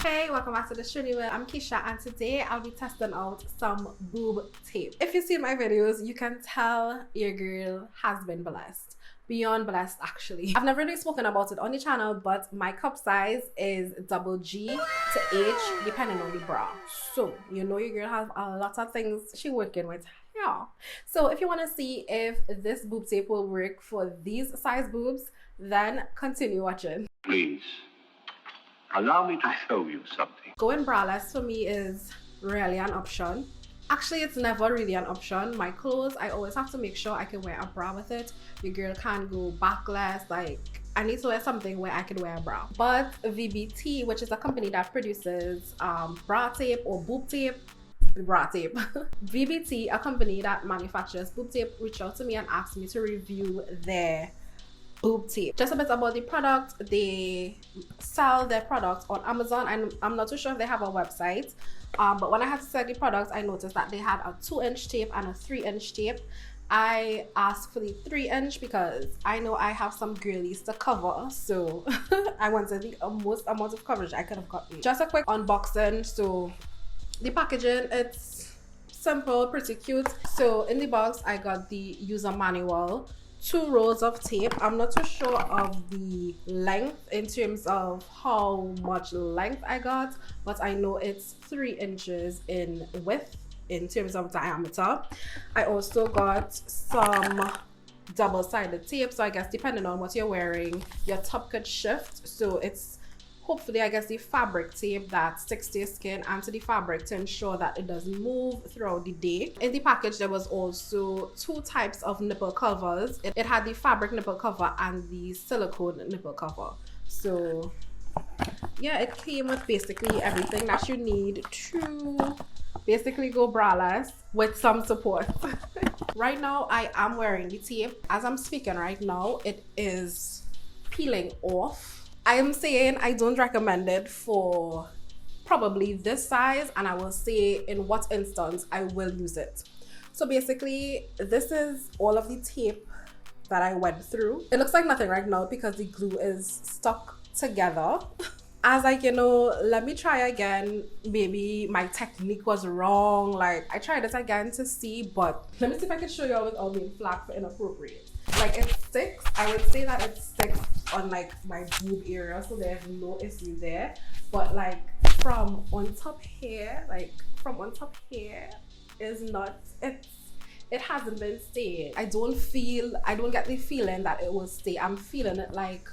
Hey, welcome back to the Trini Will. I'm Keisha and today I'll be testing out some boob tape. If you've seen my videos, you can tell your girl has been blessed. Beyond blessed, actually. I've never really spoken about it on the channel, but my cup size is double G to H depending on the bra. So, you know your girl has a lot of things she working with. Yeah. So if you want to see if this boob tape will work for these size boobs, then continue watching. Please, allow me to show you something. Going braless for me is really an option. Actually, it's never really an option. My clothes, I always have to make sure I can wear a bra with it. Your girl can't go backless. Like, I need to wear something where I can wear a bra. But VBT, which is a company that produces bra tape or boob tape, bra tape. VBT, a company that manufactures boob tape, reached out to me and asked me to review their boob tape. Just a bit about the product. They sell their products on Amazon, and I'm not too sure if they have a website. But when I had to sell the products, I noticed that they had a 2-inch tape and a 3-inch tape. I asked for the 3-inch because I know I have some girlies to cover, so I wanted the most amount of coverage I could have gotten. Just a quick unboxing. So the packaging, it's simple, pretty cute. So in the box, I got the user manual, 2 rolls of tape. I'm not too sure of the length in terms of how much length I got, but I know it's 3 inches in width in terms of diameter. I also got some double-sided tape, so I guess depending on what you're wearing, your top could shift. So it's hopefully, I guess, the fabric tape that sticks to your skin and to the fabric to ensure that it doesn't move throughout the day. In the package, there was also 2 types of nipple covers. It had the fabric nipple cover and the silicone nipple cover. So yeah, it came with basically everything that you need to basically go braless with some support. Right now, I am wearing the tape. As I'm speaking right now, it is peeling off. I am saying I don't recommend it for probably this size, and I will say in what instance I will use it. So basically, this is all of the tape that I went through. It looks like nothing right now because the glue is stuck together. As like, you know, let me try again. Maybe my technique was wrong. Like, I tried it again to see, but let me see if I can show you all without being flagged for inappropriate. Like, it sticks. I would say that it sticks on like my boob area, so there's no issue there. But like from on top here, is not, it hasn't been staying. I don't get the feeling that it will stay. I'm feeling it like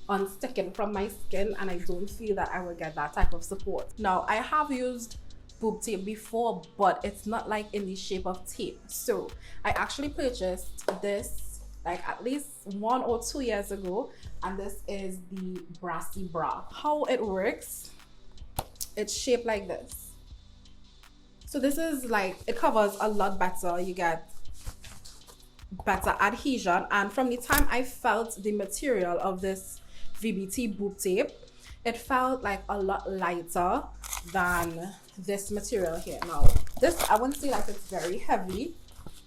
unsticking from my skin, and I don't feel that I will get that type of support. Now, I have used boob tape before, but it's not like in the shape of tape. So I actually purchased this like at least 1 or 2 years ago, and this is the Brassy Bra. How it works, it's shaped like this. So this is like, it covers a lot better. You get better adhesion, and from the time I felt the material of this VBT boob tape, it felt like a lot lighter than this material here. Now this, I wouldn't say like it's very heavy,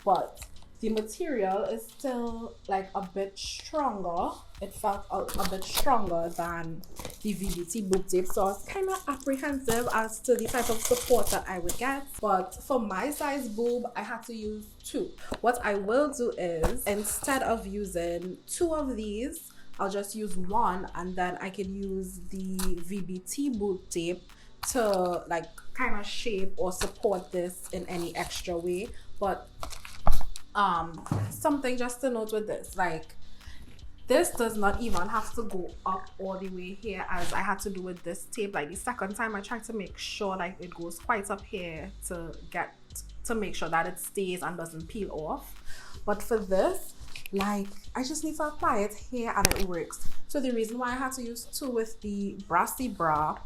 but the material is still like a bit stronger. It felt a bit stronger than the VBT boob tape, so I was kind of apprehensive as to the type of support that I would get. But for my size boob, I had to use 2. What I will do is, instead of using 2 of these, I'll just use 1, and then I can use the VBT boob tape to like kind of shape or support this in any extra way. But something just to note with this, like, this does not even have to go up all the way here as I had to do with this tape. Like the second time I tried to make sure like it goes quite up here to make sure that it stays and doesn't peel off. But for this, like, I just need to apply it here and it works. So the reason why I had to use 2 with the Brassy Bra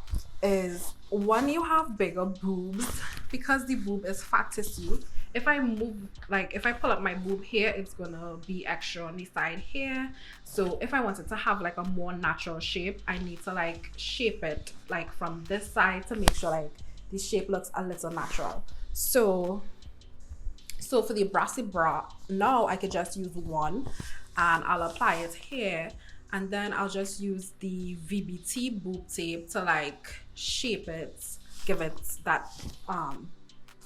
is, when you have bigger boobs, because the boob is fat tissue, if I move, like if I pull up my boob here, it's gonna be extra on the side here. So if I wanted to have like a more natural shape, I need to like shape it like from this side to make sure like the shape looks a little natural. So for the Brassy Bra, now I could just use 1 and I'll apply it here. and then I'll just use the VBT Boob Tape to like shape it, give it that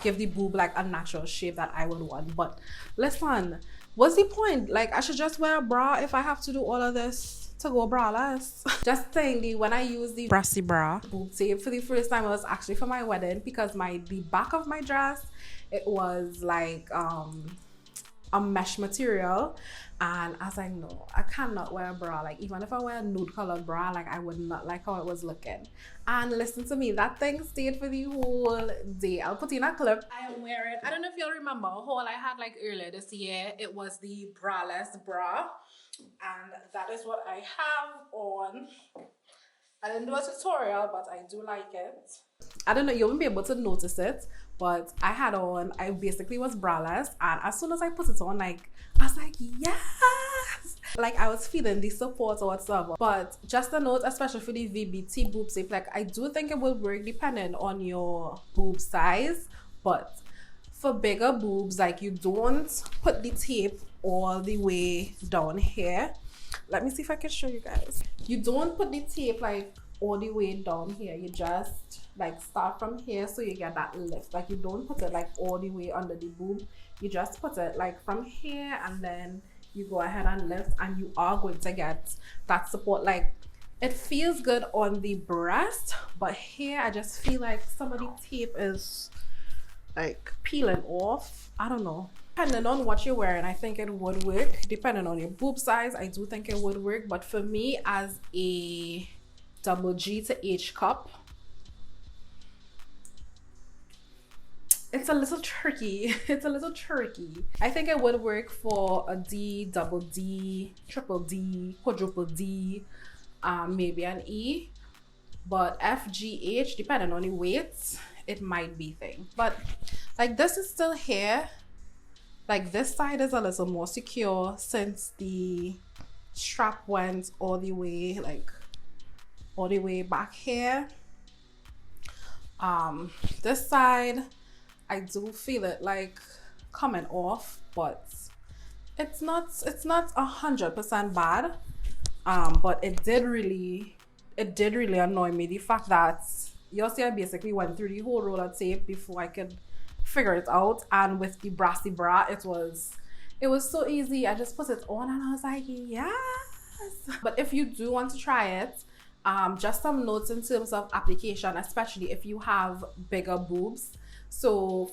give the boob like a natural shape that I would want. But listen, what's the point? Like, I should just wear a bra if I have to do all of this to go braless. Just saying, when I used the Brassy Bra Boob Tape for the first time, it was actually for my wedding, because the back of my dress, it was like a mesh material, and I was like, no, I cannot wear a bra. Like, even if I wear a nude colored bra, like, I would not like how it was looking. And listen to me, that thing stayed for the whole day. I'll put in a clip. I am wearing, I don't know if you'll remember a haul I had like earlier this year. It was the braless bra, and that is what I have on. I didn't do a tutorial, but I do like it. I don't know, you won't be able to notice it, but I had on, I basically was braless, and as soon as I put it on, like, I was like, yes! Like, I was feeling the support or whatsoever. But just a note, especially for the VBT Boob Tape, like, I do think it will work depending on your boob size, but for bigger boobs, like, you don't put the tape all the way down here. Let me see if I can show you guys. You don't put the tape like all the way down here. You just like start from here so you get that lift. Like, you don't put it like all the way under the boob. You just put it like from here, and then you go ahead and lift, and you are going to get that support. Like, it feels good on the breast, but here I just feel like some of the tape is like peeling off. I don't know. Depending on what you're wearing, I think it would work. Depending on your boob size, I do think it would work. But for me, as a double G to H cup, it's a little tricky. It's a little tricky. I think it would work for a D, double D, triple D, quadruple D, maybe an E. But F, G, H, depending on the weight, it might be thing. But like, this is still here. Like, this side is a little more secure since the strap went all the way, like all the way back here. This side, I do feel it like coming off, but it's not 100% bad. But it did really annoy me, the fact that you'll see I basically went through the whole roll of tape before I could figure it out. And with the Brassy Bra, it was so easy. I just put it on and I was like, yes. But if you do want to try it, just some notes in terms of application, especially if you have bigger boobs. So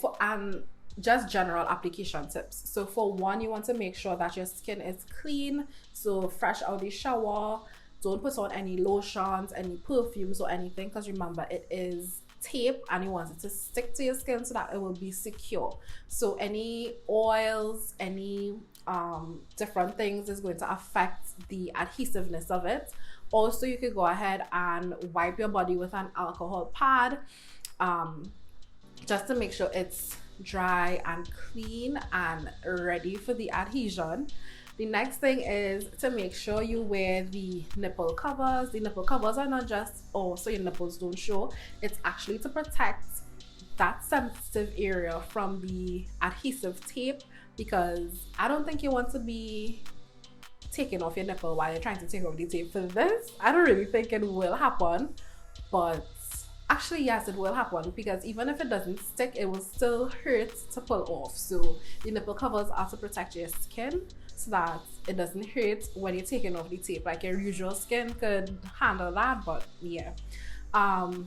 just general application tips. So for one, you want to make sure that your skin is clean, so fresh out the shower. Don't put on any lotions, any perfumes or anything, because remember, it is tape and you want it to stick to your skin so that it will be secure. So any oils, any different things is going to affect the adhesiveness of it. Also, you could go ahead and wipe your body with an alcohol pad, just to make sure it's dry and clean and ready for the adhesion. The next thing is to make sure you wear the nipple covers. The nipple covers are not just so your nipples don't show. It's actually to protect that sensitive area from the adhesive tape, because I don't think you want to be taking off your nipple while you're trying to take off the tape. For this, I don't really think it will happen, but actually yes, it will happen, because even if it doesn't stick, it will still hurt to pull off. So the nipple covers are to protect your skin so that it doesn't hurt when you're taking off the tape. Like, your usual skin could handle that, but yeah. And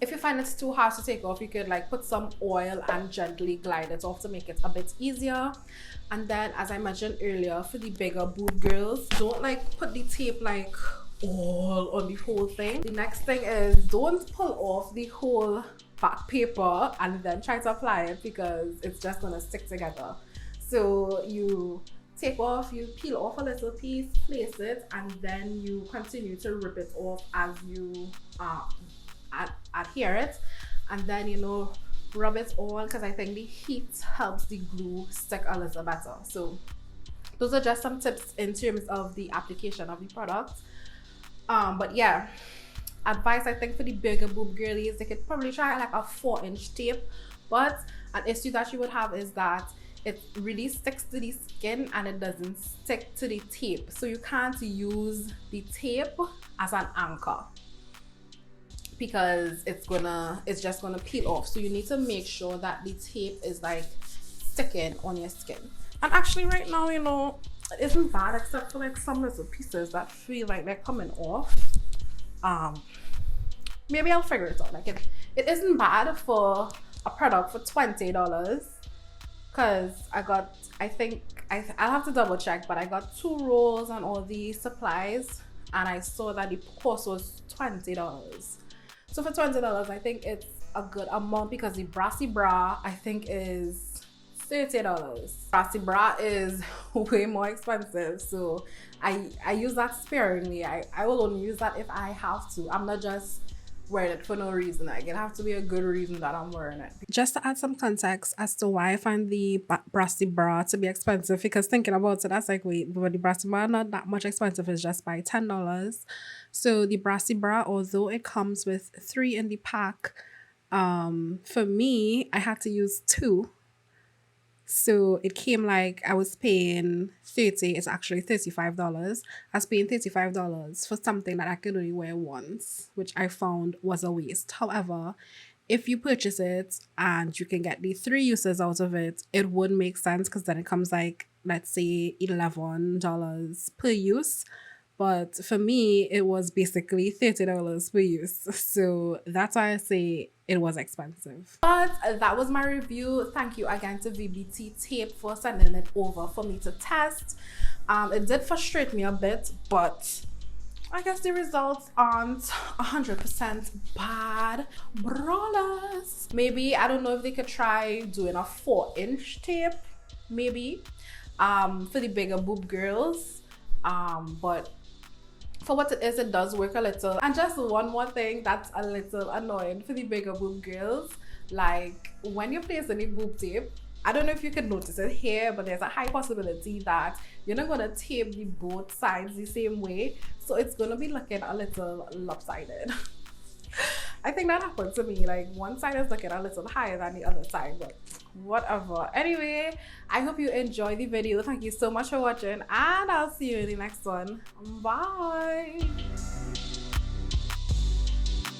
if you find it's too hard to take off, you could like put some oil and gently glide it off to make it a bit easier. And then, as I mentioned earlier, for the bigger boob girls, don't like put the tape like all on the whole thing. The next thing is, don't pull off the whole back paper and then try to apply it, because it's just gonna stick together. So you take off, you peel off a little piece, place it, and then you continue to rip it off as you adhere it, and then, you know, rub it on, because I think the heat helps the glue stick a little better. So those are just some tips in terms of the application of the product. But yeah, advice I think for the bigger boob girlies, they could probably try like a 4-inch tape. But an issue that you would have is that it really sticks to the skin and it doesn't stick to the tape. So you can't use the tape as an anchor because it's just gonna peel off. So you need to make sure that the tape is like sticking on your skin. And actually right now, you know, it isn't bad except for like some little pieces that feel like they're coming off. Maybe I'll figure it out. Like it isn't bad for a product for $20 because I think I'll have to double check, but I got 2 rolls and all the supplies and I saw that the cost was $20. So for $20 I think it's a good amount because the Brassy Bra I think is $30. Brassy Bra is way more expensive, so I use that sparingly. I will only use that if I have to. I'm not just wearing it for no reason. Like, it have to be a good reason that I'm wearing it. Just to add some context as to why I find the Brassy Bra to be expensive, because thinking about it, that's like, wait, but the Brassy Bra not that much expensive. It's just by $10. So the Brassy Bra, although it comes with 3 in the pack, for me, I had to use 2. So it came like I was paying $30, it's actually $35. I was paying $35 for something that I could only wear once, which I found was a waste. However, if you purchase it and you can get the 3 uses out of it, it would make sense because then it comes like, let's say $11 per use. But for me, it was basically $30 per use. So that's why I say it was expensive. But that was my review. Thank you again to VBT Tape for sending it over for me to test. It did frustrate me a bit, but I guess the results aren't 100% bad. Brawlers. Maybe, I don't know if they could try doing a 4-inch tape, maybe, for the bigger boob girls. But for what it is, it does work a little. And just one more thing that's a little annoying for the bigger boob girls, like when you're placing the boob tape, I don't know if you can notice it here, but there's a high possibility that you're not gonna tape the both sides the same way, so it's gonna be looking a little lopsided. I think that happened to me, like one side is looking a little higher than the other side, but whatever. Anyway, I hope you enjoyed the video. Thank you so much for watching, and I'll see you in the next one. Bye.